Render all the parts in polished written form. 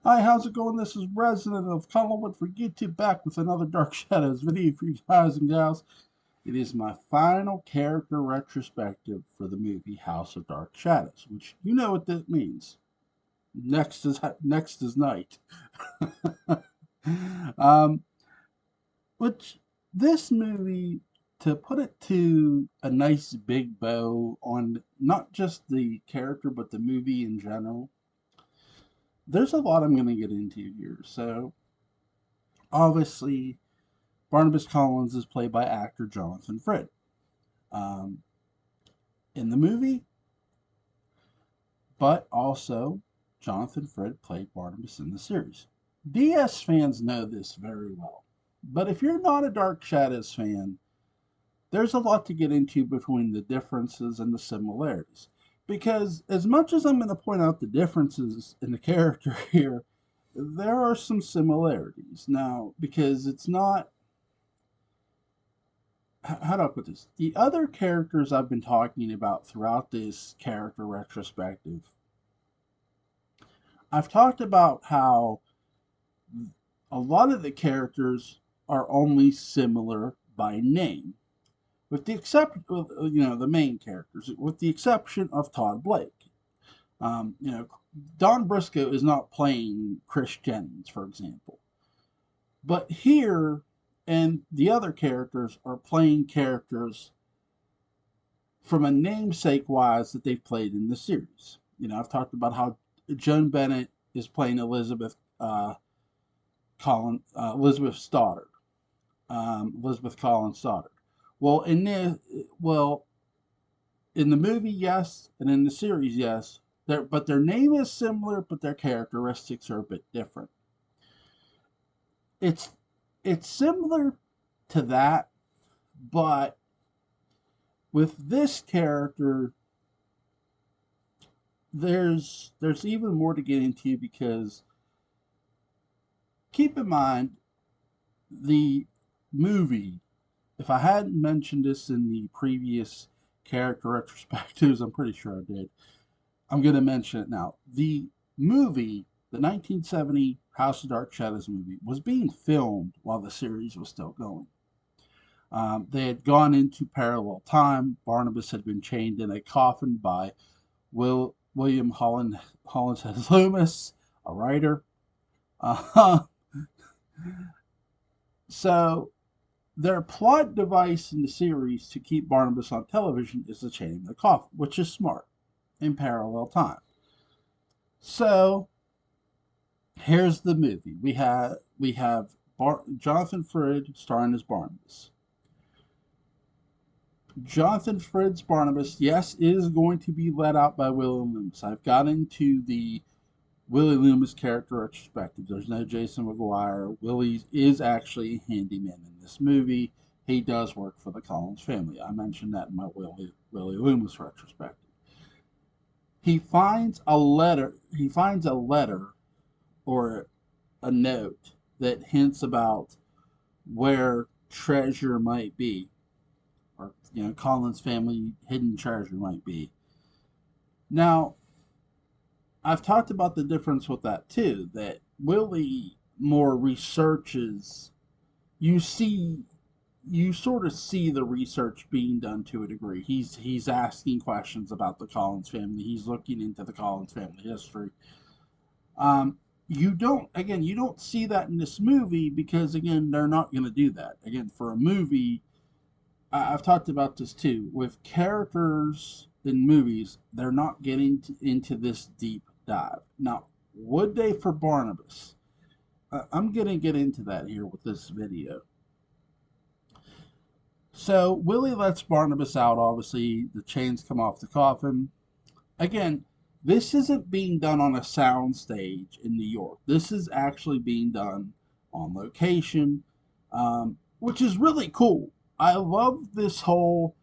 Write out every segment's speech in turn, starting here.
Hi, how's it going? This is Resident of Collinwood for YouTube back with another Dark Shadows video for you guys and gals. It is my final character retrospective for the movie House of Dark Shadows, which you know what that means. Next is night. um, which this movie, to put it to a nice big bow on not just the character but the movie in general, there's a lot I'm going to get into here. So obviously Barnabas Collins is played by actor Jonathan Frid. Um, in the movie, but also Jonathan Frid played Barnabas in the series. DS fans know this very well. But if you're not a Dark Shadows fan, there's a lot to get into between the differences and the similarities. Because as much as I'm going to point out the differences in the character here, there are some similarities. Now, because it's not, how do I put this? The other characters I've been talking about throughout this character retrospective, I've talked about how a lot of the characters are only similar by name, with the exception of the main characters, with the exception of Todd Blake. Don Briscoe is not playing Chris Jennings, for example, but here and the other characters are playing characters from a namesake wise that they've played in the series. I've talked about how Joan Bennett is playing Elizabeth Stoddard, Elizabeth Collins Stoddard. Well, in the movie, yes, and in the series, yes. But their name is similar, but their characteristics are a bit different. It's it's similar to that, but with this character, there's even more to get into because keep in mind the movie. If I hadn't mentioned this in the previous character retrospectives, I'm pretty sure I did. I'm going to mention it now. The movie, the 1970 House of Dark Shadows movie, was being filmed while the series was still going. They had gone into parallel time. Barnabas had been chained in a coffin by William Hollinshead Loomis, a writer. Uh, so their plot device in the series to keep Barnabas on television is the chain in the coffin, which is smart in parallel time. So here's the movie. We have Jonathan Frid starring as Barnabas. Jonathan Frid's Barnabas, yes, is going to be let out by Willie Loomis. I've got into the Willie Loomis character retrospective. There's no Jason McGuire. Willie is actually a handyman in this movie. He does work for the Collins family. I mentioned that in my Willie Loomis retrospective. He finds a letter or a note that hints about where treasure might be, or Collins family hidden treasure might be. Now, I've talked about the difference with that too. That Willie more researches. You see, you sort of see the research being done to a degree. He's asking questions about the Collins family. He's looking into the Collins family history. You don't see that in this movie because again they're not going to do that. Again, for a movie, I've talked about this too. With characters in movies, they're not getting into this deep dive. Now, would they for Barnabas? I'm going to get into that here with this video. So, Willie lets Barnabas out. Obviously, the chains come off the coffin. Again, this isn't being done on a sound stage in New York. This is actually being done on location, which is really cool. I love this whole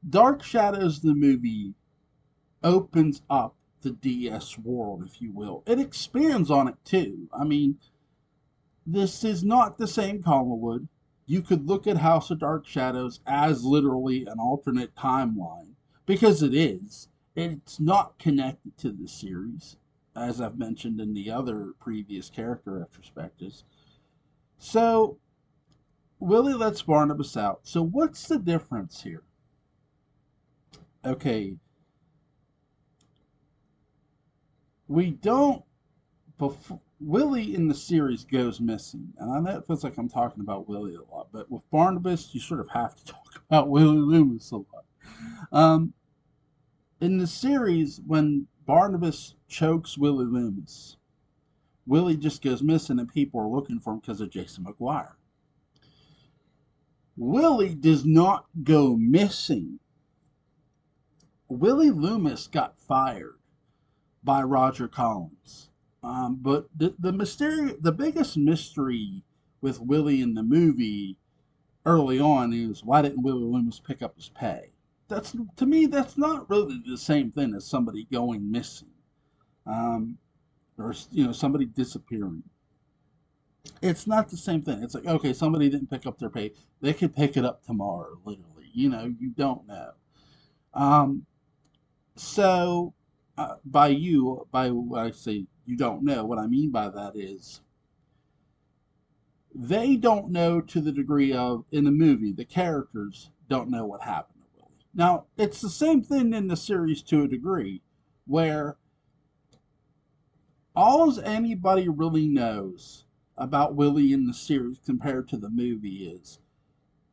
Dark Shadows, the movie, opens up the DS world, if you will. It expands on it too. I mean, this is not the same Collinwood. You could look at House of Dark Shadows as literally an alternate timeline because it is. It's not connected to the series. as I've mentioned in the other previous character retrospectives. So Willie lets Barnabas out. So what's the difference here? Okay, we don't. Before, Willie in the series goes missing, and I know it feels like I'm talking about Willie a lot, but with Barnabas, you sort of have to talk about Willie Loomis a lot. Um, in the series, when Barnabas chokes Willie Loomis, Willie just goes missing, and people are looking for him because of Jason McGuire. Willie does not go missing. Willie Loomis got fired by Roger Collins. But the biggest mystery with Willie in the movie early on is why didn't Willie Loomis pick up his pay? That's to me, that's not really the same thing as somebody going missing, um, or somebody disappearing. It's not the same thing. It's like, okay, somebody didn't pick up their pay. They could pick it up tomorrow, literally. You don't know. Um, so, by what I say you don't know, what I mean by that is they don't know to the degree of, in the movie, the characters don't know what happened to Willie. Now, it's the same thing in the series to a degree, where all anybody really knows about Willie in the series compared to the movie is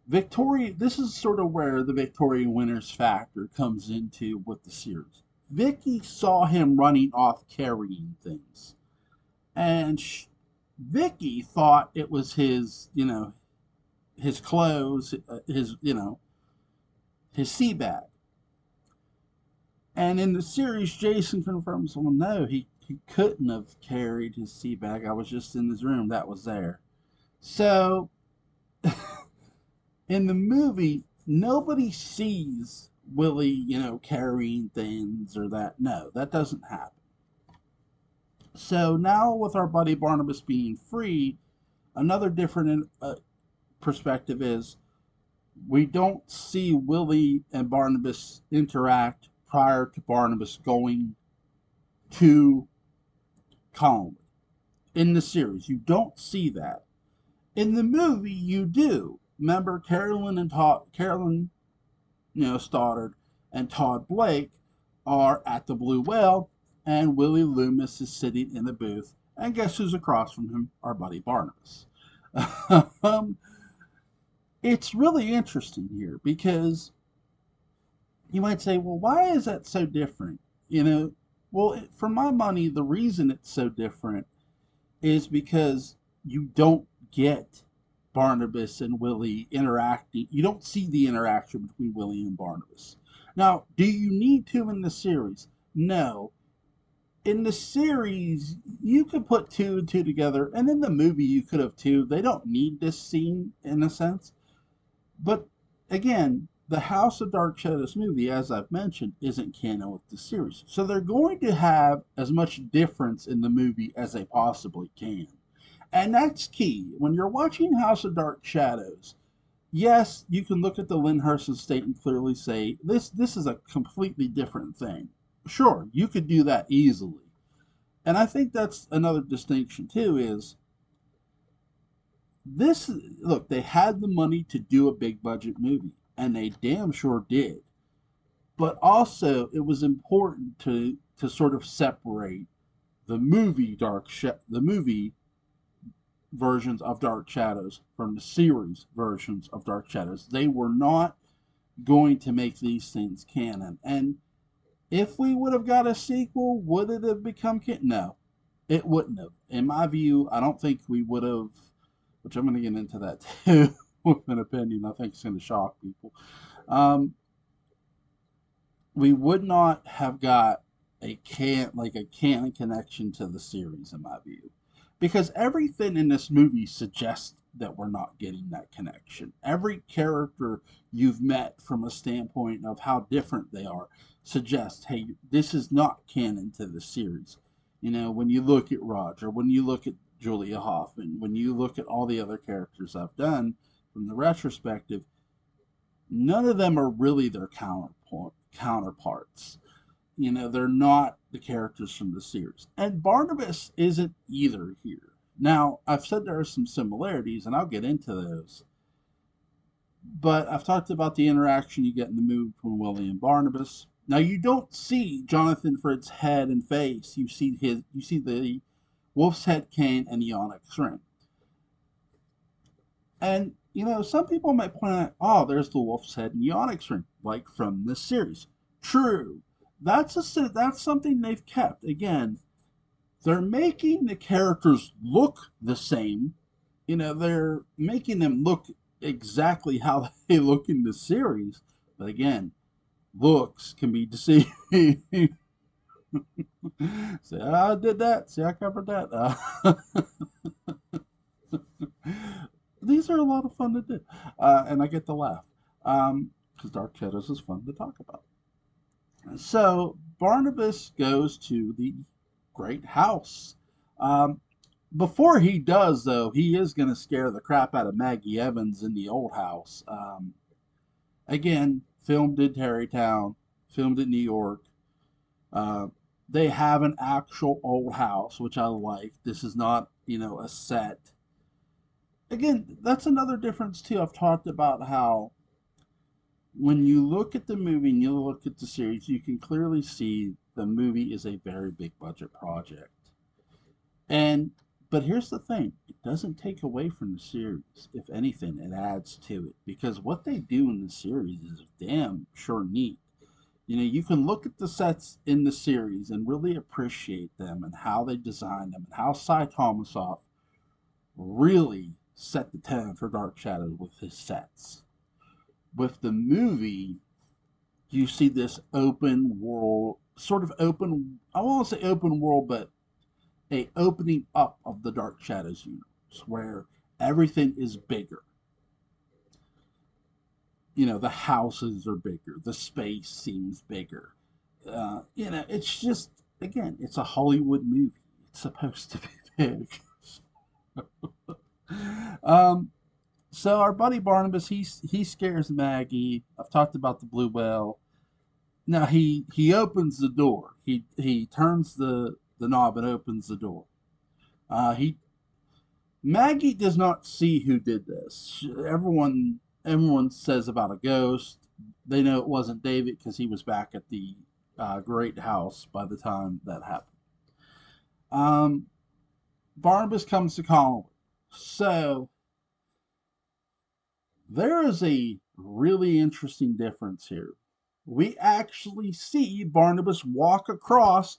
Victoria. This is sort of where the Victoria Winters factor comes into with the series. Vicky saw him running off carrying things, and Vicky thought it was his clothes, his sea bag. And in the series, Jason confirms, well, no, he couldn't have carried his sea bag. I was just in his room. That was there. So in the movie, nobody sees Willie, carrying things or that. No, that doesn't happen. So now with our buddy Barnabas being free, another different perspective is we don't see Willie and Barnabas interact prior to Barnabas going to Colin. In the series, you don't see that. In the movie, you do. Remember, Carolyn, Stoddard, and Todd Blake are at the Blue Whale, and Willie Loomis is sitting in the booth. And guess who's across from him? Our buddy Barnabas. um, it's really interesting here because you might say, well, why is that so different? Well, for my money, the reason it's so different is because you don't get Barnabas and Willie interacting. You don't see the interaction between Willie and Barnabas. Now, do you need to in the series? No. In the series, you could put two and two together, and in the movie, you could have too. They don't need this scene in a sense. But again, the House of Dark Shadows movie, as I've mentioned, isn't canon with the series. So they're going to have as much difference in the movie as they possibly can. And that's key. When you're watching House of Dark Shadows, yes, you can look at the Lyndhurst estate and clearly say, this is a completely different thing. Sure, you could do that easily. And I think that's another distinction too is this look, they had the money to do a big budget movie, and they damn sure did. But also, it was important to sort of separate the movie versions of Dark Shadows from the series versions of Dark Shadows. They were not going to make these things canon. And if we would have got a sequel, would it have become canon? No, it wouldn't have. In my view, I don't think we would have, which I'm going to get into that too with an opinion I think it's going to shock people. Um, we would not have got a canon connection to the series in my view, because everything in this movie suggests that we're not getting that connection. Every character you've met from a standpoint of how different they are suggests, hey, this is not canon to the series. When you look at Roger, when you look at Julia Hoffman, when you look at all the other characters I've done from the retrospective, none of them are really their counterparts. they're not the characters from the series. And Barnabas isn't either here. Now, I've said there are some similarities, and I'll get into those. But I've talked about the interaction you get in the movie between Willie and Barnabas. Now, you don't see Jonathan Fritz's head and face. You see the wolf's head cane and the onyx ring. And some people might point out, oh, there's the wolf's head and the onyx ring, like from this series. True. That's something they've kept. Again, they're making the characters look the same. They're making them look exactly how they look in the series. But again, looks can be deceiving. Say, I did that. See, I covered that. These are a lot of fun to do, and I get to laugh because Dark Shadows is fun to talk about. So Barnabas goes to the great house. Um, Before he does, though, he is going to scare the crap out of Maggie Evans in the old house. Again, filmed in Tarrytown, filmed in New York. Uh, they have an actual old house, which I like. This is not, a set. Again, that's another difference, too. I've talked about how when you look at the movie and you look at the series, you can clearly see the movie is a very big budget project. And but here's the thing, it doesn't take away from the series. If anything, it adds to it because what they do in the series is damn sure neat. You can look at the sets in the series and really appreciate them and how they designed them and how Cy Thomasoff really set the tone for Dark Shadows with his sets. With the movie, you see this open world, sort of open, I won't say open world, but a opening up of the Dark Shadows universe where everything is bigger. The houses are bigger, the space seems bigger. It's just, again, it's a Hollywood movie. It's supposed to be big. um, so our buddy Barnabas, he scares Maggie. I've talked about the blue whale. Now he opens the door. He turns the knob and opens the door. He Maggie does not see who did this. Everyone says about a ghost. They know it wasn't David because he was back at the great house by the time that happened. Um, Barnabas comes to Collingwood. So there is a really interesting difference here. We actually see Barnabas walk across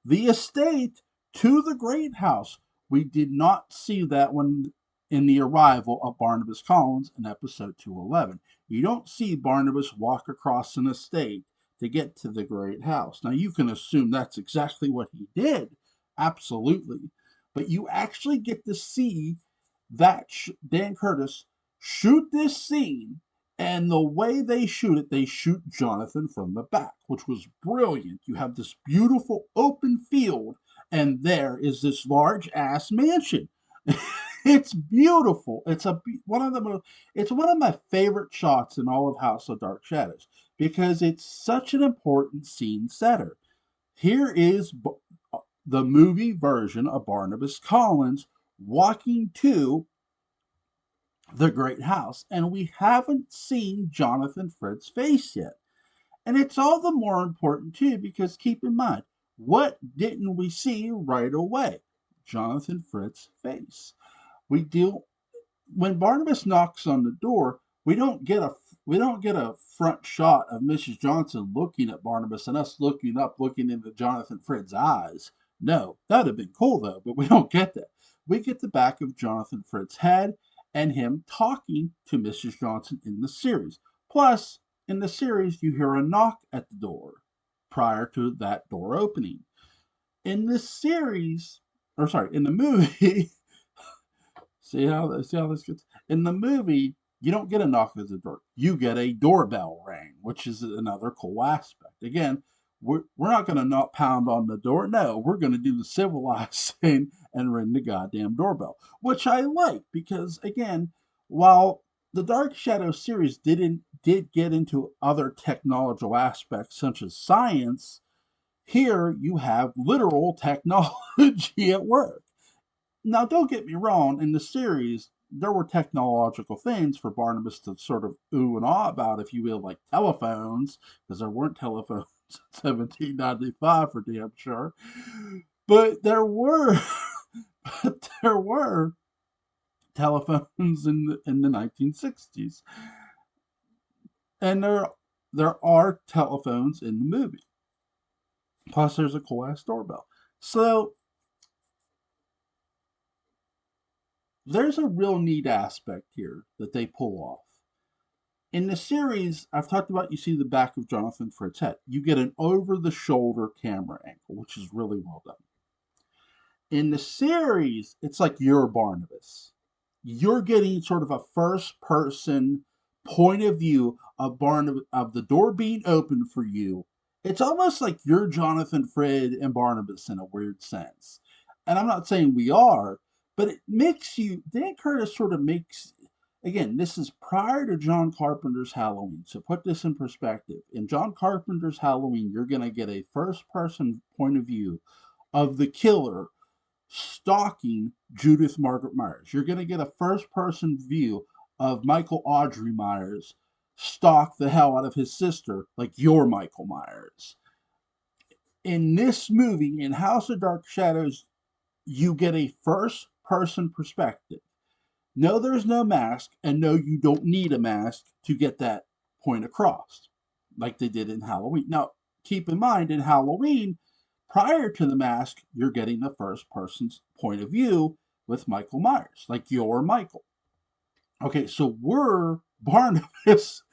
the estate to the great house. We did not see that when in the arrival of Barnabas Collins in episode 211. You don't see Barnabas walk across an estate to get to the great house. Now you can assume that's exactly what he did, absolutely. But you actually get to see that Dan Curtis shoot this scene, and the way they shoot it, they shoot Jonathan from the back, which was brilliant. You have this beautiful open field, and there is this large ass mansion. It's beautiful. It's one of my favorite shots in all of House of Dark Shadows because it's such an important scene setter. Here is the movie version of Barnabas Collins walking to the great house, and we haven't seen Jonathan Fritz's face yet. And it's all the more important too because keep in mind, what didn't we see right away? Jonathan Fritz's face. We deal When Barnabas knocks on the door, we don't get a front shot of Mrs. Johnson looking at Barnabas and us looking up, looking into Jonathan Fritz's eyes. No, that'd have been cool though, but we don't get that. We get the back of Jonathan Fritz's head and him talking to Mrs. Johnson in the series. Plus, in the series, you hear a knock at the door prior to that door opening. In this series, or sorry, in the movie, see how this gets. In the movie, you don't get a knock at the door. You get a doorbell ring, which is another cool aspect. Again, we're not going to not pound on the door. No, we're going to do the civilized thing and ring the goddamn doorbell, which I like because again, while the Dark Shadow series did get into other technological aspects such as science, Here you have literal technology at work. Now, don't get me wrong, in the series, there were technological things for Barnabas to sort of ooh and ah about, if you will, like telephones, because there weren't telephones in 1795 for damn sure. But there were, but there were telephones in the 1960s, and there are telephones in the movie. Plus, there's a cool ass doorbell. So there's a real neat aspect here that they pull off. In the series, I've talked about, you see the back of Jonathan Fritz's head. You get an over the shoulder camera angle, which is really well done. In the series, it's like you're Barnabas. You're getting sort of a first person point of view of Barnabas, of the door being open for you. It's almost like you're Jonathan Frid and Barnabas in a weird sense. And I'm not saying we are, but it makes you, Dan Curtis sort of makes, again, this is prior to John Carpenter's Halloween. So put this in perspective. In John Carpenter's Halloween, you're going to get a first person point of view of the killer stalking Judith Margaret Myers. You're going to get a first person view of Michael Audrey Myers stalk the hell out of his sister like you're Michael Myers. In this movie, in House of Dark Shadows, you get a first person perspective. No, there's no mask, and no, you don't need a mask to get that point across, like they did in Halloween. Now, keep in mind, in Halloween, prior to the mask, you're getting the first person's point of view with Michael Myers, like you're Michael. Okay, so we're Barnabas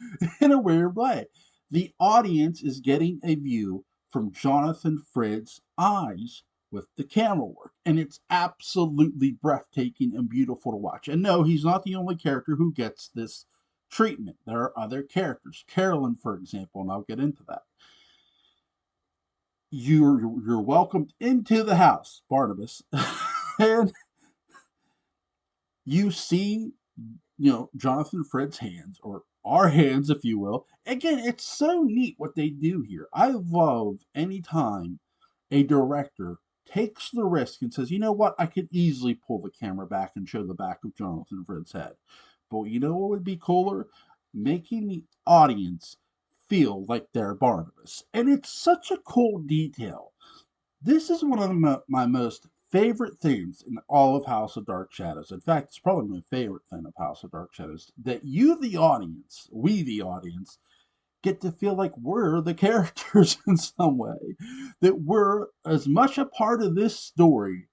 in a weird way. The audience is getting a view from Jonathan Frid's eyes with the camera work, and it's absolutely breathtaking and beautiful to watch. And no, he's not the only character who gets this treatment. There are other characters. Carolyn, for example, and I'll get into that. You're welcomed into the house, Barnabas, and you see, Jonathan Fred's hands, or our hands, if you will. Again, it's so neat what they do here. I love any time a director takes the risk and says, you know what, I could easily pull the camera back and show the back of Jonathan Fred's head. But you know what would be cooler? Making the audience feel like they're Barnabas. And it's such a cool detail. This is one of my most favorite themes in all of House of Dark Shadows. In fact, it's probably my favorite thing of House of Dark Shadows, that you, the audience, we, the audience, get to feel like we're the characters in some way, that we're as much a part of this story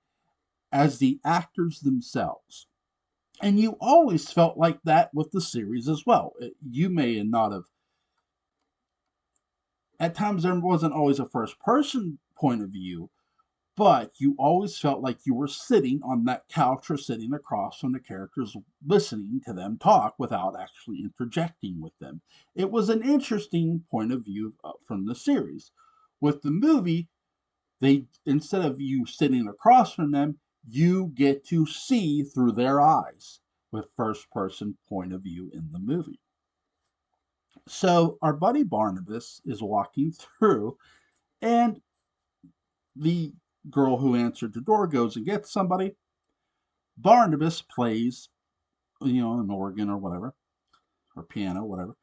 as the actors themselves. And you always felt like that with the series as well. You may not have, at times, there wasn't always a first person point of view, but you always felt like you were sitting on that couch or sitting across from the characters, listening to them talk without actually interjecting with them. It was an interesting point of view from the series. With the movie, they, instead of you sitting across from them, you get to see through their eyes with first person point of view in the movie. So our buddy Barnabas is walking through, and the girl who answered the door goes and gets somebody. Barnabas plays, an organ or whatever, or piano, whatever.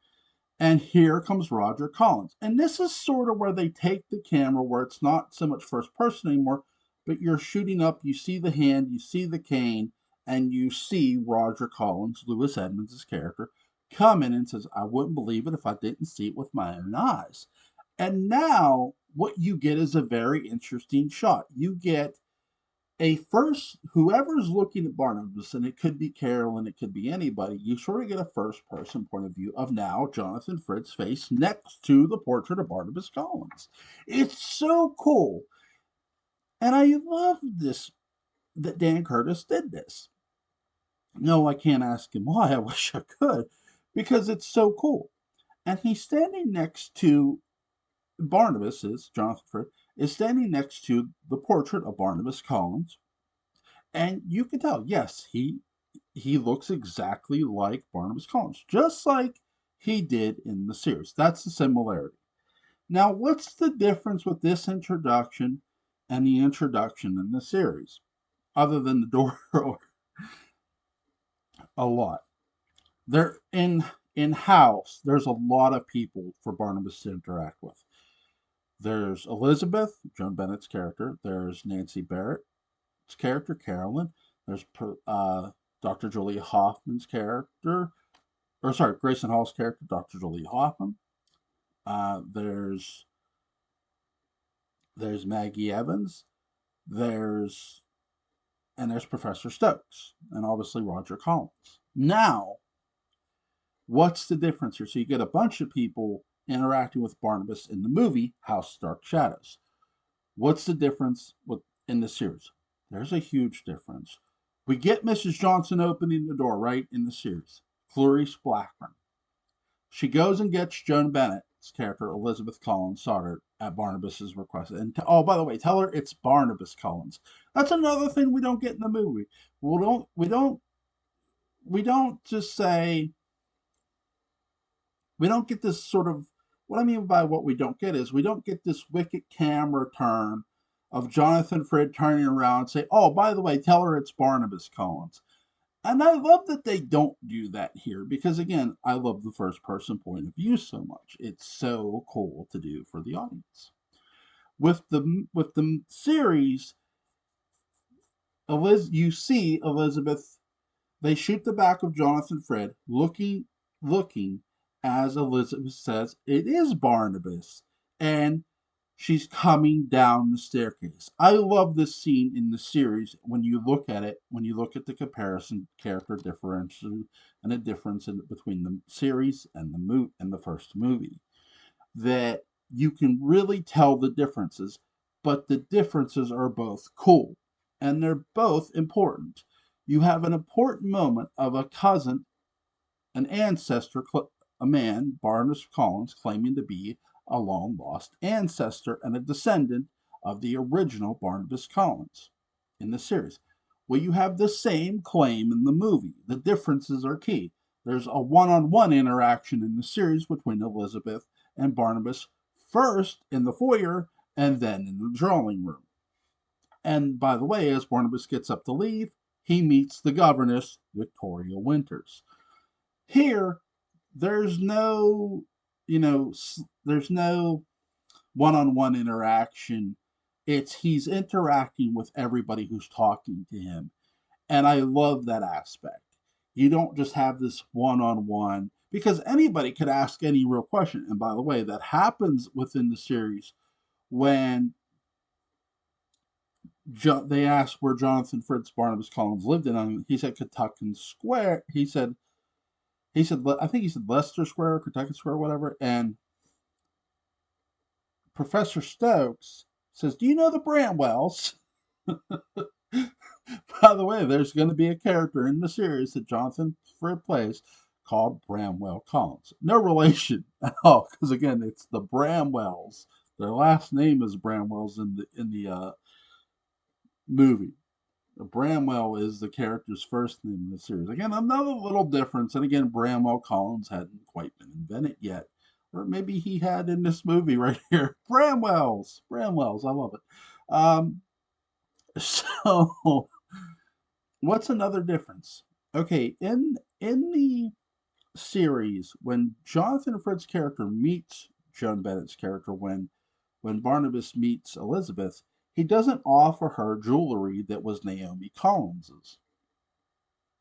And here comes Roger Collins. And this is sort of where they take the camera, where it's not so much first person anymore, but you're shooting up, you see the hand, you see the cane, and you see Roger Collins, Lewis Edmonds' character, come in and says, I wouldn't believe it if I didn't see it with my own eyes. And now what you get is a very interesting shot. You get a first, whoever's looking at Barnabas, and it could be Carolyn, it could be anybody, you sort of get a first person point of view of now Jonathan Fritz's face next to the portrait of Barnabas Collins. It's so cool. And I love this, that Dan Curtis did this. No, I can't ask him why. I wish I could, because it's so cool. And he's standing next to, Barnabas is, Jonathan Fritz, is standing next to the portrait of Barnabas Collins. And you can tell, yes, he looks exactly like Barnabas Collins, just like he did in the series. That's the similarity. Now, what's the difference with this introduction and the introduction in the series? Other than the door a lot. There in house, there's a lot of people for Barnabas to interact with. There's Elizabeth, Joan Bennett's character. There's Nancy Barrett's character, Carolyn. There's Dr. Julia Hoffman's character, or sorry, Grayson Hall's character, Dr. Julia Hoffman. Uh, there's there's Maggie Evans. There's there's Professor Stokes, and obviously Roger Collins. Now, what's the difference here? So you get a bunch of people interacting with Barnabas in the movie House of Dark Shadows. What's the difference in the series? There's a huge difference. We get Mrs. Johnson opening the door right in the series. Clarice Blackburn. She goes and gets Joan Bennett's character, Elizabeth Collins, Stoddard, at Barnabas's request. And oh, by the way, tell her it's Barnabas Collins. That's another thing we don't get in the movie. We don't just say we don't get this sort of what I mean by what we don't get is we don't get this wicked camera turn of Jonathan Frid turning around and say, "Oh, by the way, tell her it's Barnabas Collins." And I love that they don't do that here because again, I love the first person point of view so much. It's so cool to do for the audience. With the series, you see Elizabeth. They shoot the back of Jonathan Frid looking as Elizabeth says it is Barnabas, and she's coming down the staircase. I love this scene in the series when you look at it, when you look at the comparison character differential and the difference between the series and the first movie, that you can really tell the differences, but the differences are both cool and they're both important. You have an important moment of a cousin, an ancestor, a man, Barnabas Collins, claiming to be a long lost ancestor and a descendant of the original Barnabas Collins in the series. Well, you have the same claim in the movie. The differences are key. There's a one on one interaction in the series between Elizabeth and Barnabas, first in the foyer and then in the drawing room. And by the way, as Barnabas gets up to leave, he meets the governess, Victoria Winters. Here, there's no, there's no one-on-one interaction. He's interacting with everybody who's talking to him. And I love that aspect. You don't just have this one-on-one because anybody could ask any real question. And by the way, that happens within the series when they asked where Jonathan Fritz Barnabas Collins lived in. He said Kentucky Square. He said I think he said Leicester Square, Kentucky Square, whatever. And Professor Stokes says, "Do you know the Bramwells?" By the way, there's going to be a character in the series that Jonathan Frid plays called Bramwell Collins. No relation at all, because again, it's the Bramwells. Their last name is Bramwells in the movie. Bramwell is the character's first name in the series. Again, another little difference, and again, Bramwell Collins hadn't quite been invented yet. Or maybe he had in this movie right here. Bramwells, I love it. So, what's another difference? Okay, in the series, when Jonathan Frid's character meets Joan Bennett's character, when Barnabas meets Elizabeth, he doesn't offer her jewelry that was Naomi Collins's.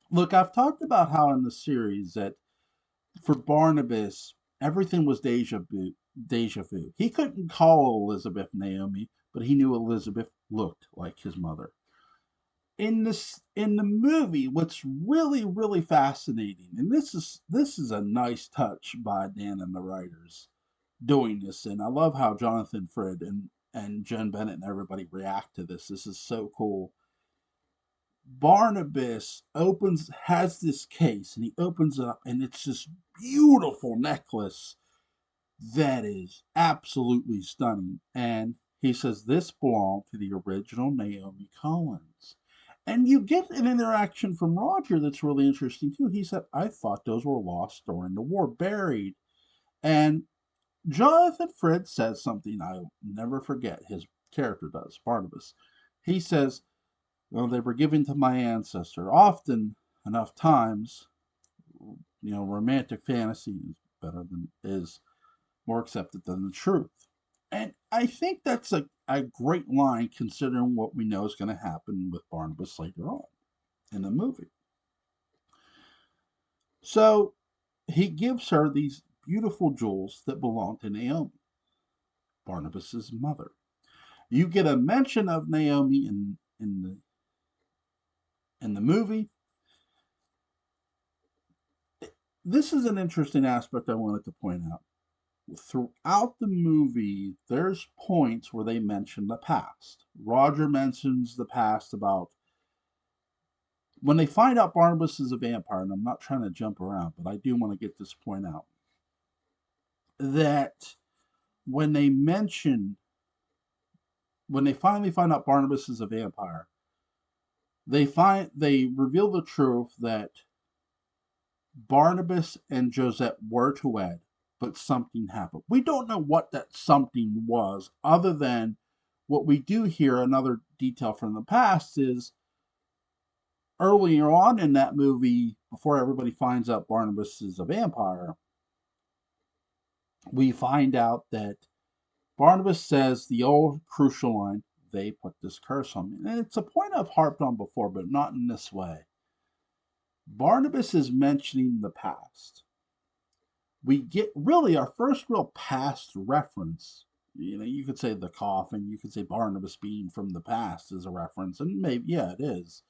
Look, I've talked about how in the series that for Barnabas, everything was deja vu. Deja vu. He couldn't call Elizabeth Naomi, but he knew Elizabeth looked like his mother. In the movie, what's really fascinating, and this is a nice touch by Dan and the writers doing this, and I love how Jonathan Frid and Jen Bennett and everybody react to this. This is so cool. Barnabas has this case and he opens it up and it's this beautiful necklace that is absolutely stunning. And he says this belonged to the original Naomi Collins. And you get an interaction from Roger that's really interesting too. He said, "I thought those were lost during the war, buried." And Jonathan Fritz says something I'll never forget. His character does, Barnabas. He says, well, they were given to my ancestor. Often enough times, romantic fantasy is more accepted than the truth. And I think that's a great line considering what we know is going to happen with Barnabas later on in the movie. So he gives her these beautiful jewels that belong to Naomi, Barnabas's mother. You get a mention of Naomi in the movie. This is an interesting aspect I wanted to point out. Throughout the movie, there's points where they mention the past. Roger mentions the past about when they find out Barnabas is a vampire, and I'm not trying to jump around, but I do want to get this point out that when they mention when they finally find out Barnabas is a vampire, they reveal the truth that Barnabas and Josette were to wed, but something happened. We don't know what that something was, other than what we do hear. Another detail from the past is earlier on in that movie, before everybody finds out Barnabas is a vampire, we find out that Barnabas says the old crucial line, they put this curse on me. And it's a point I've harped on before, but not in this way. Barnabas is mentioning the past. We get really our first real past reference. You could say the coffin, you could say Barnabas being from the past is a reference, and maybe, yeah, it is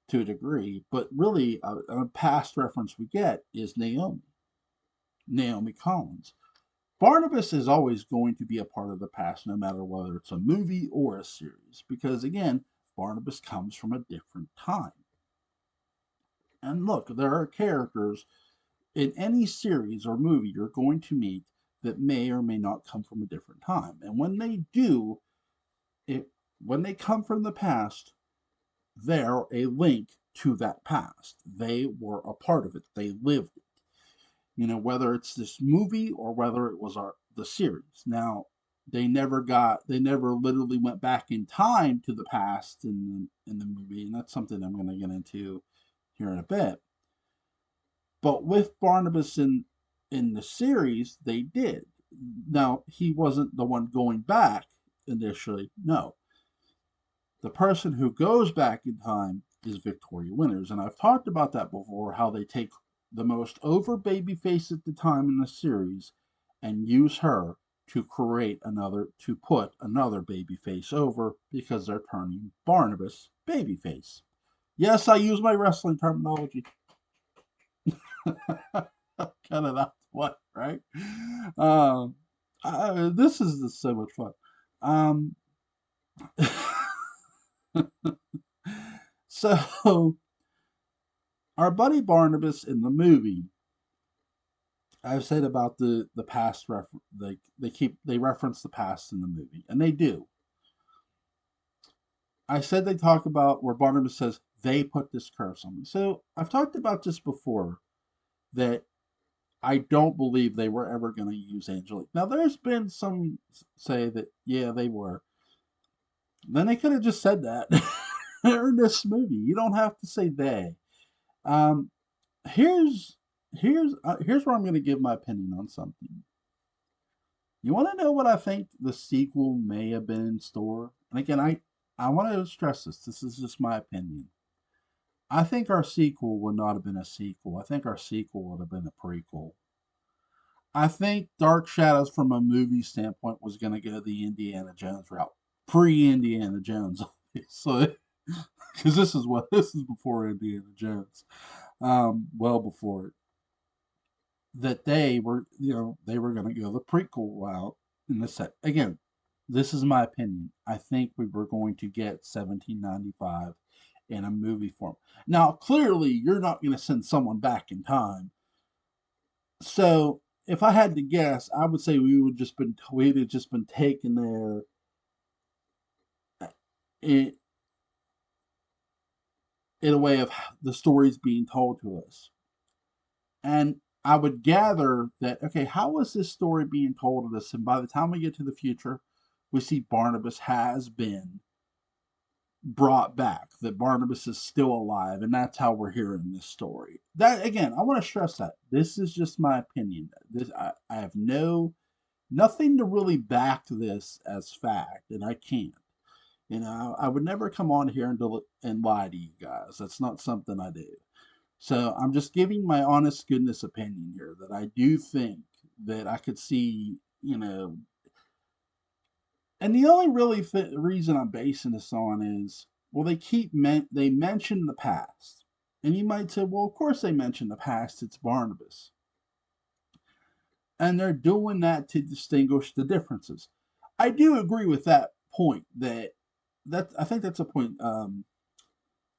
to a degree, but really a past reference we get is Naomi Collins. Barnabas is always going to be a part of the past, no matter whether it's a movie or a series, because again, Barnabas comes from a different time. And look, there are characters in any series or movie you're going to meet that may or may not come from a different time. And when they do, it when they come from the past, they're a link to that past. They were a part of it. They lived it. Whether it's this movie or whether it was the series. Now, they never literally went back in time to the past in the movie, and that's something I'm going to get into here in a bit. But with Barnabas in the series, they did. Now, he wasn't the one going back initially. No, the person who goes back in time is Victoria Winters, and I've talked about that before. How they take the most over baby face at the time in the series and use her to put another baby face over because they're turning Barnabas babyface. Yes, I use my wrestling terminology. Kind of that's what, right? Um, this is just so much fun. Um, so our buddy Barnabas in the movie, I've said about the past they reference the past in the movie, and they do. I said they talk about where Barnabas says they put this curse on me. So I've talked about this before that I don't believe they were ever going to use Angelique. Now there's been some say that yeah they were. Then they could have just said that in this movie. You don't have to say they. Um, here's here's where I'm going to give my opinion on something. You want to know what I think the sequel may have been in store? And again, I want to stress this. This is just my opinion. I think our sequel would not have been a sequel. I think our sequel would have been a prequel. I think Dark Shadows, from a movie standpoint, was going to go the Indiana Jones route, pre-Indiana Jones, obviously, because this is before Indiana Jones, well before it. That they were going to go the prequel route in the set. Again, this is my opinion. I think we were going to get 1795 in a movie form. Now, clearly, you're not going to send someone back in time. So, if I had to guess, I would say we'd have just been taken there in, in a way of the stories being told to us. And I would gather that, okay, how is this story being told to us? And by the time we get to the future, we see Barnabas has been brought back, that Barnabas is still alive, and that's how we're hearing this story. That again, I want to stress that this is just my opinion. I have nothing to really back this as fact, and I can't. I would never come on here and lie to you guys. That's not something I do. So I'm just giving my honest goodness opinion here that I do think that I could see, and the only really reason I'm basing this on is, well, they mention the past, and you might say, well, of course they mention the past. It's Barnabas, and they're doing that to distinguish the differences. I do agree with that point. That I think that's a point.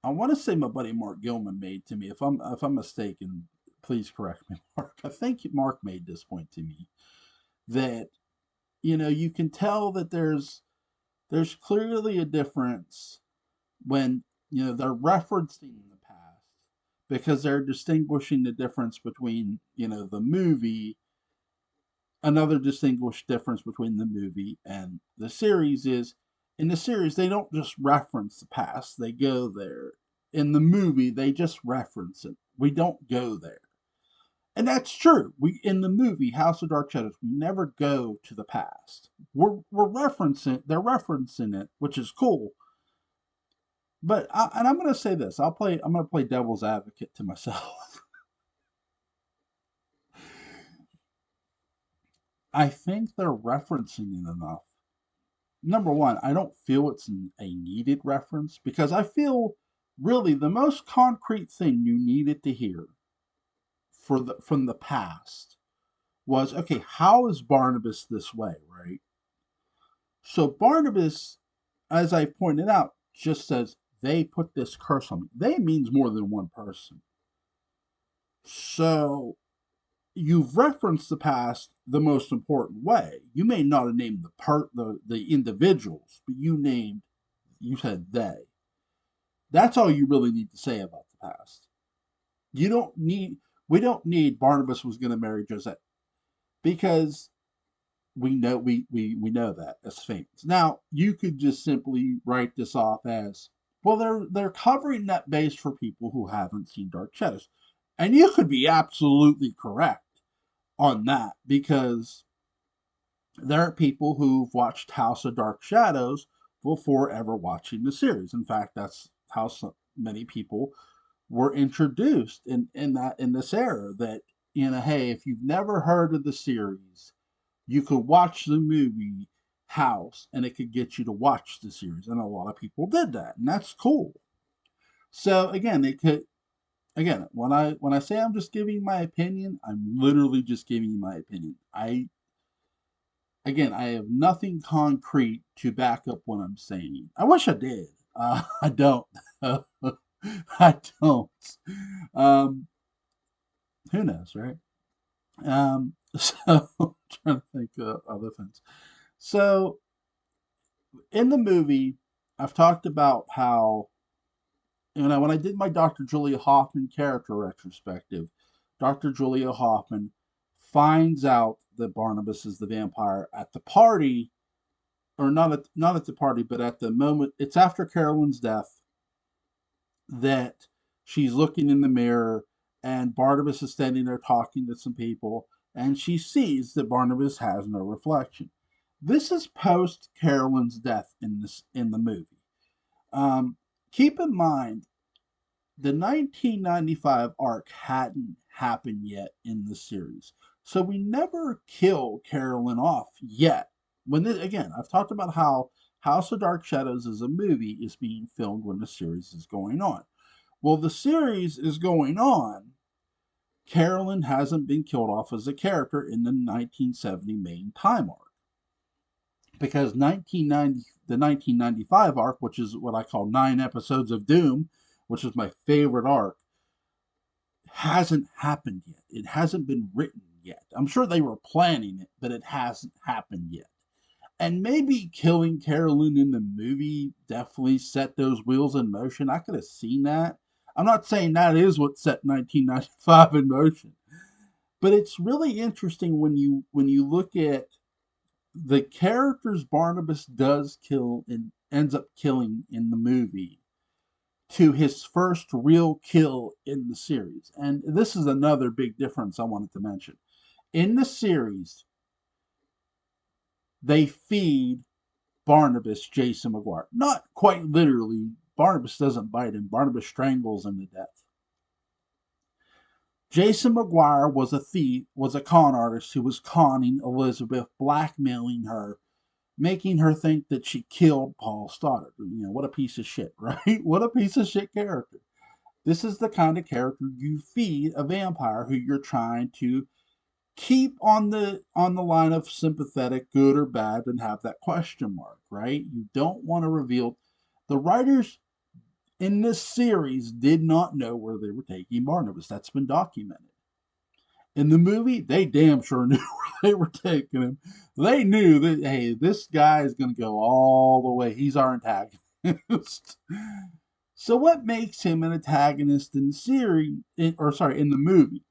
I want to say my buddy Mark Gilman made to me. If I'm mistaken, please correct me, Mark. I think Mark made this point to me that you can tell that there's clearly a difference when they're referencing the past because they're distinguishing the difference between the movie. Another distinguished difference between the movie and the series is, in the series they don't just reference the past, they go there. In the movie they just reference it, we don't go there. And that's true. We In the movie House of Dark Shadows, we never go to the past. We're referencing They're referencing it, which is cool. And I'm going to say this. I'm going to play devil's advocate to myself. I think they're referencing it enough. Number one, I don't feel it's a needed reference because I feel really the most concrete thing you needed to hear from the past was, okay, how is Barnabas this way, right? So Barnabas, as I pointed out, just says they put this curse on me. They means more than one person. So you've referenced the past the most important way. You may not have named the individuals, but you said they. That's all you really need to say about the past. You don't need We don't need Barnabas was going to marry Josette because we know that as fans. Now you could just simply write this off as, well, they're covering that base for people who haven't seen Dark Shadows, and you could be absolutely correct on that because there are people who've watched House of Dark Shadows before ever watching the series. In fact, that's how so many people were introduced in this era. That hey, if you've never heard of the series, you could watch the movie House, and it could get you to watch the series. And a lot of people did that, and that's cool. So again, it could again when I say I'm just giving my opinion, I'm literally just giving you my opinion. I have nothing concrete to back up what I'm saying. I wish I did. I don't. I don't. Um, who knows, right? So I'm trying to think of other things. So in the movie, I've talked about how when I did my Dr. Julia Hoffman character retrospective, Dr. Julia Hoffman finds out that Barnabas is the vampire at the party, or not at the party, but at the moment. It's after Carolyn's death that she's looking in the mirror, and Barnabas is standing there talking to some people, and she sees that Barnabas has no reflection. This is post Carolyn's death in the movie. Um, Keep in mind the 1995 arc hadn't happened yet in the series. So we never kill Carolyn off yet. Again, I've talked about how House of Dark Shadows as a movie is being filmed when the series is going on. Well, the series is going on. Carolyn hasn't been killed off as a character in the 1970 main time arc. Because the 1995 arc, which is what I call 9 episodes of Doom, which is my favorite arc, hasn't happened yet. It hasn't been written yet. I'm sure they were planning it, but it hasn't happened yet. And maybe killing Carolyn in the movie definitely set those wheels in motion. I could have seen that. I'm not saying that is what set 1995 in motion. But it's really interesting when you look at the characters Barnabas does kill and ends up killing in the movie to his first real kill in the series. And this is another big difference I wanted to mention. In the series, they feed Barnabas Jason McGuire. Not quite literally. Barnabas doesn't bite him. Barnabas strangles him to death. Jason McGuire was a thief, was a con artist who was conning Elizabeth, blackmailing her, making her think that she killed Paul Stoddard. You know, what a piece of shit, right? What a piece of shit character. This is the kind of character you feed a vampire who you're trying to keep on the line of sympathetic, good or bad, and have that question mark, right? You don't want to reveal. The writers in this series did not know where they were taking Barnabas. That's been documented. In the movie, they damn sure knew where they were taking him. They knew that, hey, this guy is going to go all the way. He's our antagonist. So, what makes him an antagonist in the series, in the movie?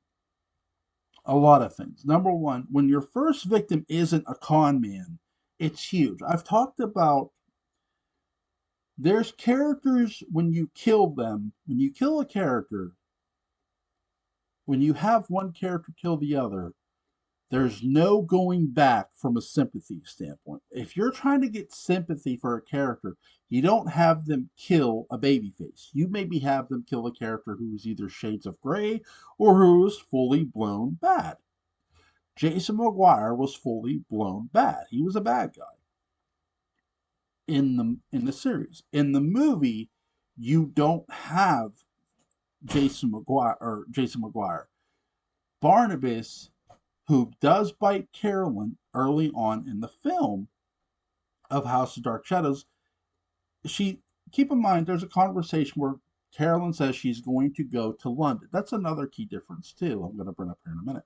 A lot of things. Number one, when your first victim isn't a con man, it's huge. I've talked about there's characters when you kill them, when you kill a character, when you have one character kill the other, there's no going back from a sympathy standpoint. If you're trying to get sympathy for a character, you don't have them kill a babyface. You maybe have them kill a character who is either shades of gray or who is fully blown bad. Jason McGuire was fully blown bad. He was a bad guy in the series. In the movie, you don't have Jason McGuire. Barnabas, who does bite Carolyn early on in the film of House of Dark Shadows, she keep in mind there's a conversation where Carolyn says she's going to go to London. That's another key difference too. I'm going to bring up here in a minute.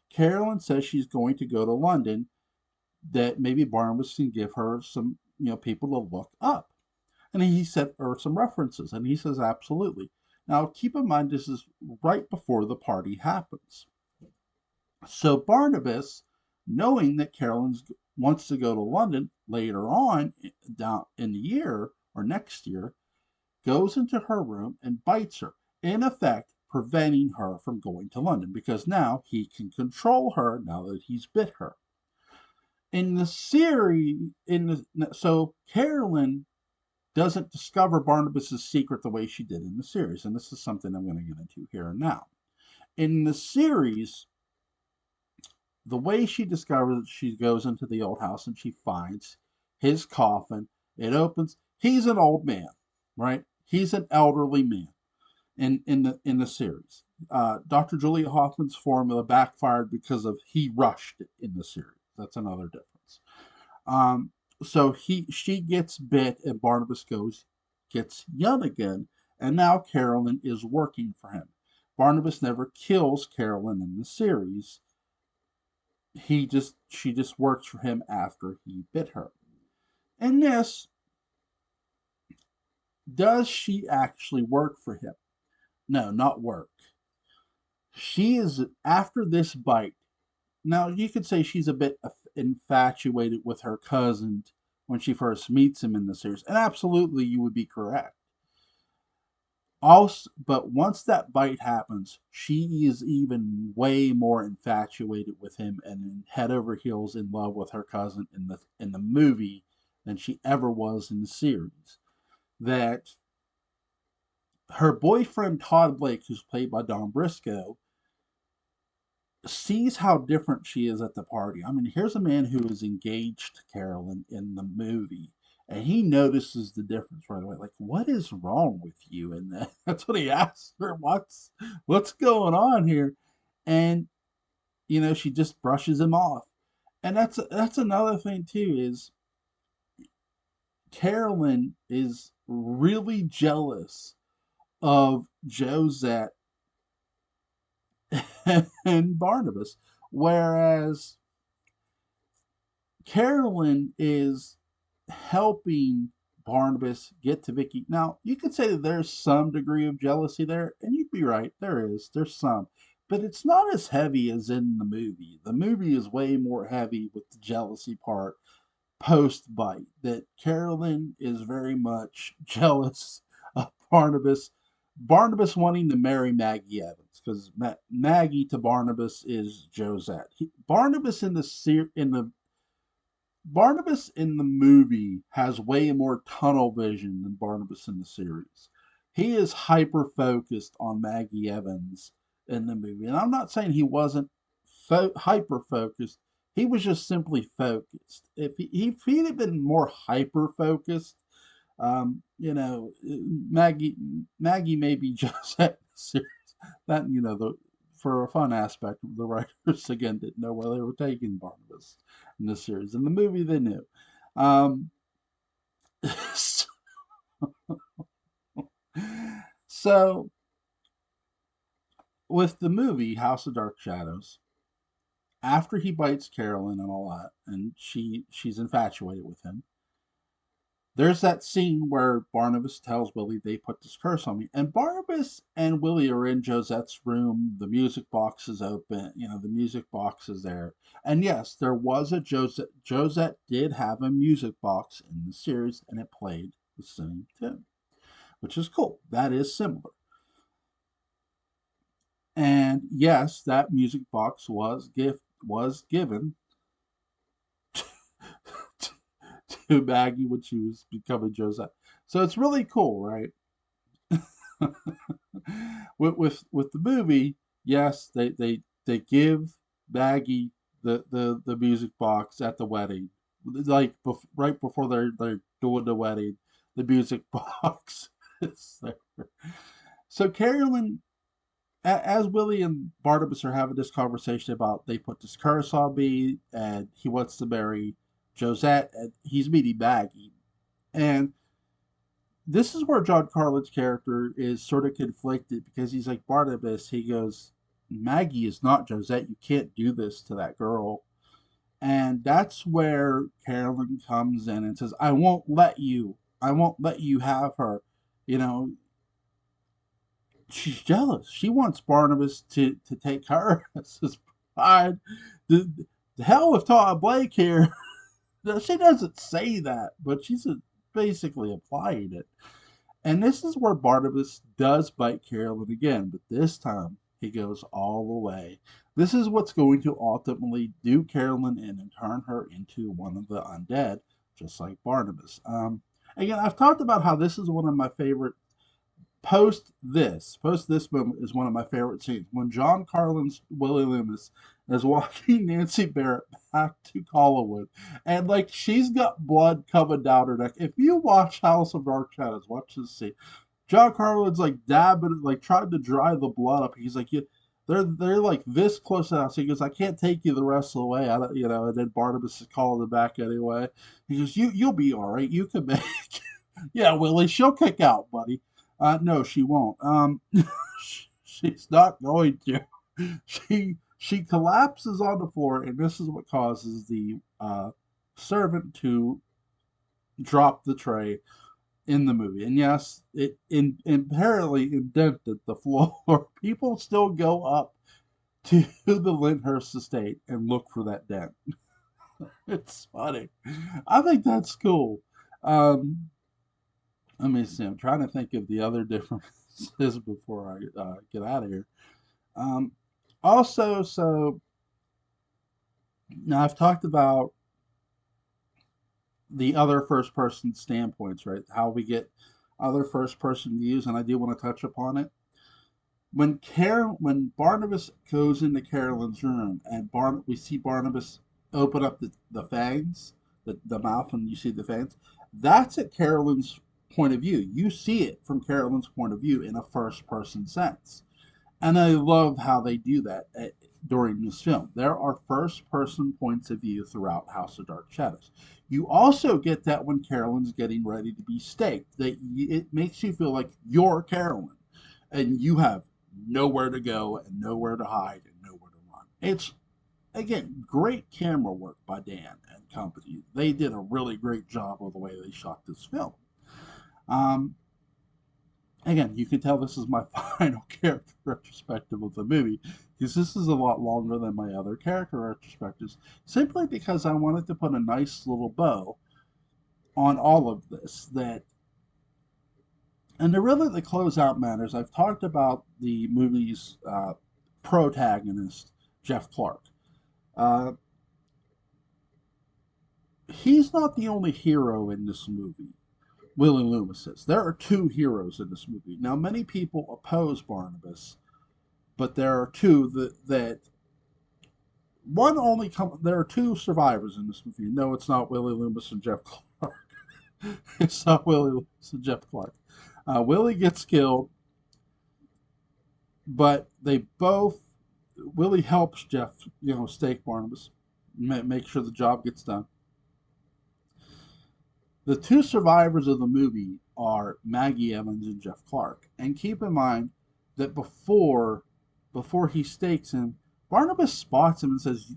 Carolyn says she's going to go to London, that maybe Barnabas can give her some, people to look up. And he said, or some references, and he says, absolutely. Now, keep in mind, this is right before the party happens. So Barnabas, knowing that Carolyn wants to go to London later on down in the year or next year, goes into her room and bites her, in effect preventing her from going to London because now he can control her now that he's bit her. In the series, so Carolyn doesn't discover Barnabas's secret the way she did in the series, and this is something I'm going to get into here and now. In the series, the way she discovers it, she goes into the old house and she finds his coffin. It opens. He's an old man, right? He's an elderly man in the series. Dr. Julia Hoffman's formula backfired because of he rushed it in the series. That's another difference. Um, so she gets bit and Barnabas gets young again, and now Carolyn is working for him. Barnabas never kills Carolyn in the series. She just works for him after he bit her. In this, does she actually work for him? No, not work. She is after this bite. Now you could say she's a bit infatuated with her cousin when she first meets him in the series, and absolutely you would be correct. Also, but once that bite happens, she is even way more infatuated with him and head over heels in love with her cousin in the movie than she ever was in the series. That her boyfriend Todd Blake, who's played by Don Briscoe, sees how different she is at the party. I mean, here's a man who is engaged to Carolyn in the movie, and he notices the difference right away. Like, what is wrong with you? And that's what he asks her. What's going on here? And she just brushes him off. And that's another thing too is Carolyn is really jealous of Josette and Barnabas, whereas Carolyn is helping Barnabas get to Vicky. Now, you could say that there's some degree of jealousy there, and you'd be right. There's some. but it's not as heavy as in the movie. The movie is way more heavy with the jealousy part post bite. That Carolyn is very much jealous of Barnabas. Barnabas wanting to marry Maggie Evans because Maggie to Barnabas is Josette. Barnabas in the movie has way more tunnel vision than Barnabas in the series. He is hyper focused on Maggie Evans in the movie. And I'm not saying he wasn't hyper focused, he was just simply focused. If he'd have been more hyper focused, Maggie maybe just had series that for a fun aspect, the writers again didn't know where they were taking Barnabas in this series. In the movie, they knew. Um, so with the movie House of Dark Shadows, after he bites Carolyn and all that, and she's infatuated with him, there's that scene where Barnabas tells Willie they put this curse on me. And Barnabas and Willie are in Josette's room. The music box is open. The music box is there. And yes, there was a Josette. Josette did have a music box in the series, and it played the same tune, which is cool. That is similar. And yes, that music box was given to Maggie when she was becoming Josette. So it's really cool, right? With the movie, yes, they give Maggie the music box at the wedding, like right before they're doing the wedding, the music box is there. So Carolyn, as Willie and Barnabas are having this conversation about they put this curse on me, and he wants to marry Josette, and he's meeting Maggie, and this is where John Carlin's character is sort of conflicted because he's like Barnabas. He goes, Maggie is not Josette. You can't do this to that girl. And that's where Carolyn comes in and says, I won't let you. I won't let you have her. You know, she's jealous. She wants Barnabas to take her as his bride. The hell with Todd Blake here. She doesn't say that, but she's basically implying it. And this is where Barnabas does bite Carolyn again, but this time he goes all the way. This is what's going to ultimately do Carolyn in and turn her into one of the undead, just like Barnabas. Again, I've talked about how this is one of my favorite post this moment is one of my favorite scenes when John Carlin's Willie Loomis is walking Nancy Barrett back to Collinwood, and like she's got blood coming down her neck. If you watch House of Dark Shadows, watch this scene. John Carlin's like dabbing, like trying to dry the blood up. He's like, they're like this close now. So he goes, I can't take you the rest of the way. I don't, And then Barnabas is calling him back anyway. He goes, you'll be all right. You can make. Yeah, Willie, she'll kick out, buddy. No, she won't. She's not going to. She collapses on the floor, and this is what causes the servant to drop the tray in the movie. And yes, it apparently indented the floor. People still go up to the Lyndhurst estate and look for that dent. It's funny. I think that's cool. Um, Let me see. I'm trying to think of the other differences before I get out of here. Um, Also, so now I've talked about the other first person standpoints, right? How we get other first person views, and I do want to touch upon it. When Barnabas goes into Carolyn's room and we see Barnabas open up the fangs, the mouth, and you see the fangs, that's at Carolyn's point of view. You see it from Carolyn's point of view in a first person sense. And I love how they do that during this film. There are first person points of view throughout House of Dark Shadows. You also get that when Carolyn's getting ready to be staked, that it makes you feel like you're Carolyn and you have nowhere to go and nowhere to hide and nowhere to run. It's, again, great camera work by Dan and company. They did a really great job of the way they shot this film. Um, Again, you can tell this is my final character retrospective of the movie because this is a lot longer than my other character retrospectives, simply because I wanted to put a nice little bow on all of this. And to really the close out matters, I've talked about the movie's protagonist, Jeff Clark. Uh, he's not the only hero in this movie. Willie Loomis says there are two heroes in this movie. Now, many people oppose Barnabas, but there are two that one only come. There are two survivors in this movie. No, it's not Willie Loomis and Jeff Clark. It's not Willie Loomis and Jeff Clark. Willie gets killed, but they both. Willie helps Jeff, stake Barnabas, make sure the job gets done. The two survivors of the movie are Maggie Evans and Jeff Clark. And keep in mind that before he stakes him, Barnabas spots him and says,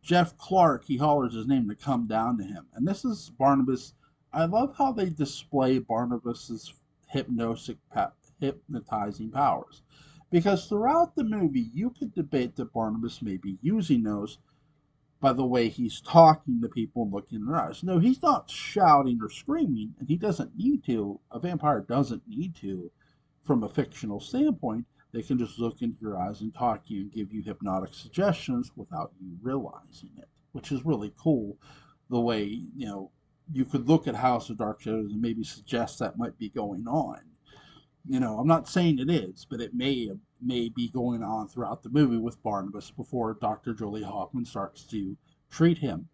Jeff Clark, he hollers his name to come down to him. And this is Barnabas. I love how they display Barnabas's hypnotizing powers. Because throughout the movie, you could debate that Barnabas may be using those by the way he's talking to people and looking in their eyes. No, he's not shouting or screaming, and he doesn't need to. A vampire doesn't need to from a fictional standpoint. They can just look into your eyes and talk to you and give you hypnotic suggestions without you realizing it, which is really cool. The way, you could look at House of Dark Shadows and maybe suggest that might be going on. I'm not saying it is, but it may be going on throughout the movie with Barnabas before Dr. Julie Hoffman starts to treat him,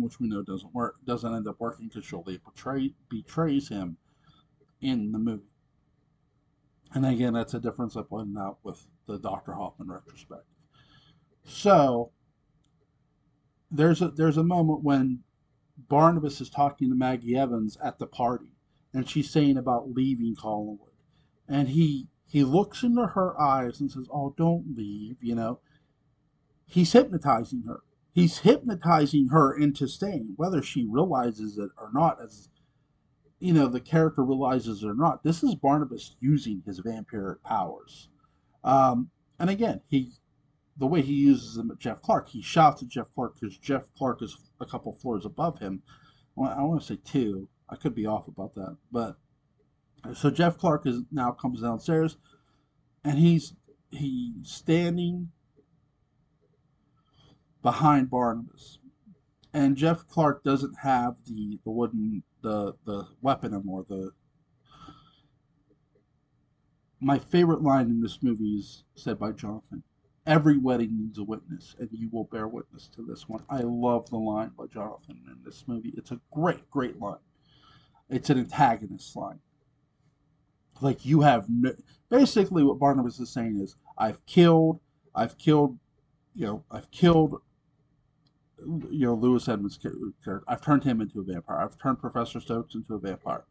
which we know doesn't end up working because Julie betrays him in the movie. And again, that's a difference I pointed out with the Dr. Hoffman retrospective. So there's a moment when Barnabas is talking to Maggie Evans at the party, and she's saying about leaving Collinwood. And he looks into her eyes and says, "Oh, don't leave," He's hypnotizing her. He's hypnotizing her into staying, whether she realizes it or not, as the character realizes it or not. This is Barnabas using his vampiric powers. And again, the way he uses them at Jeff Clark, he shouts at Jeff Clark because Jeff Clark is a couple floors above him. Well, I want to say two. I could be off about that, but so Jeff Clark now comes downstairs, and he's standing behind Barnabas, and Jeff Clark doesn't have the weapon anymore. My favorite line in this movie is said by Jonathan. Every wedding needs a witness, and you will bear witness to this one. I love the line by Jonathan in this movie. It's a great, great line. It's an antagonist line. Like you have basically what Barnabas is saying is, I've killed, I've killed Lewis Edmonds' character. I've turned him into a vampire. I've turned Professor Stokes into a vampire.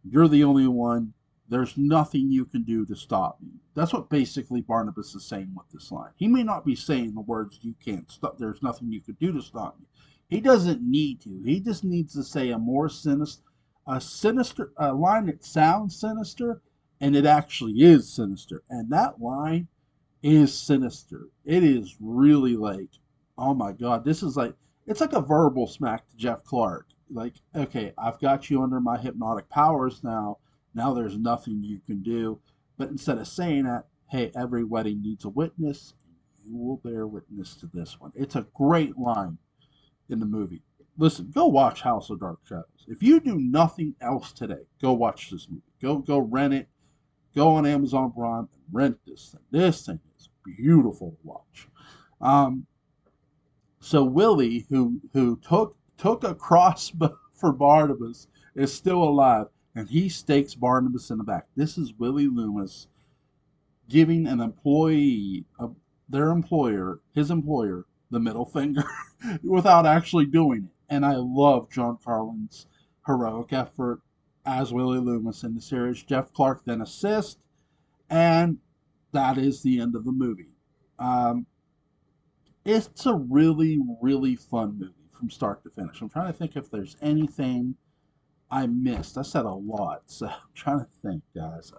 You're the only one. There's nothing you can do to stop me. That's what basically Barnabas is saying with this line. He may not be saying the words, "You can't stop. There's nothing you could do to stop me." He doesn't need to. He just needs to say a line that sounds sinister, and it actually is sinister. And that line is sinister. It is really like, oh my god, it's like a verbal smack to Jeff Clark. Like, okay, I've got you under my hypnotic powers now. Now there's nothing you can do. But instead of saying that, hey, every wedding needs a witness, you will bear witness to this one. It's a great line in the movie. Listen, go watch House of Dark Shadows. If you do nothing else today, go watch this movie. Go rent it. Go on Amazon Prime and rent this thing. This thing is beautiful to watch. Um, so Willie, who took a crossbow for Barnabas, is still alive, and he stakes Barnabas in the back. This is Willie Loomis giving an employee, his employer, the middle finger without actually doing it. And I love John Carlin's heroic effort as Willie Loomis in the series. Jeff Clark then assists, and that is the end of the movie. Um, it's a really, really fun movie from start to finish. I'm trying to think if there's anything I missed. I said a lot, so I'm trying to think, guys.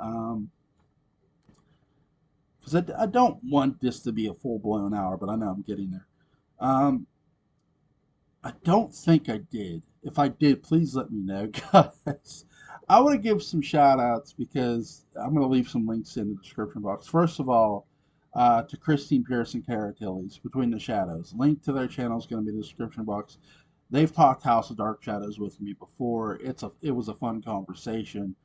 Because I don't want this to be a full blown hour, but I know I'm getting there. Um, I don't think I did. If I did, please let me know, guys. I want to give some shout outs because I'm going to leave some links in the description box. First of all, to Christine Pearson Caratilles, Between the Shadows. Link to their channel is going to be in the description box. They've talked House of Dark Shadows with me before. It was a fun conversation.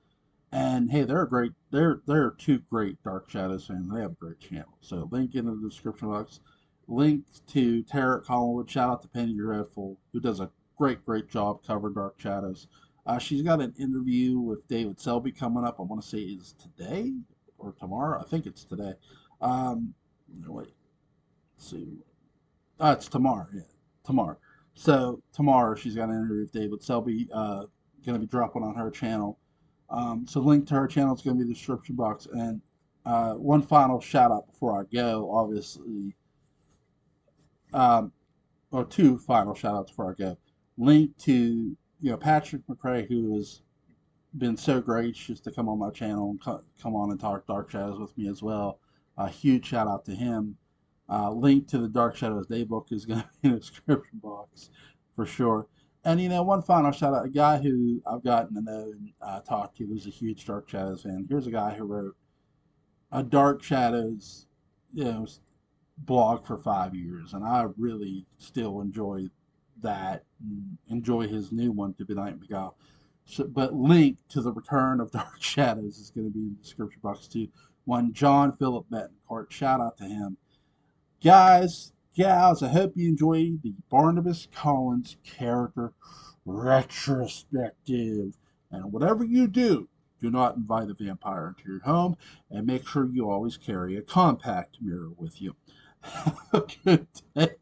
And hey, they're two great Dark Shadows fans. They have a great channel. So link in the description box. Link to Tarek Collingwood. Shout out to Penny Dreadful, who does a great job covering Dark Shadows. She's got an interview with David Selby coming up. I want to say is today or tomorrow. I think it's today. Wait, let's see. It's tomorrow. Yeah, tomorrow. So tomorrow she's got an interview with David Selby. Going to be dropping on her channel. So link to her channel is going to be in the description box. And one final shout out before I go, obviously, um, or two final shout outs before I go. Link to Patrick McRae, who has been so gracious to come on my channel and come on and talk Dark Shadows with me as well. A huge shout out to him. Link to the Dark Shadows Daybook is going to be in the description box for sure. And one final shout out, a guy who I've gotten to know and talked to who's a huge Dark Shadows fan. Here's a guy who wrote a Dark Shadows, you know, blog for 5 years, and I really still enjoy that. And enjoy his new one, To Be Night Miguel. So, but link to the Return of Dark Shadows is going to be in the description box too. One John Philip Betancourt, shout out to him. Guys, gals, I hope you enjoy the Barnabas Collins character retrospective. And whatever you do not invite a vampire into your home, and make sure you always carry a compact mirror with you. Have a good day.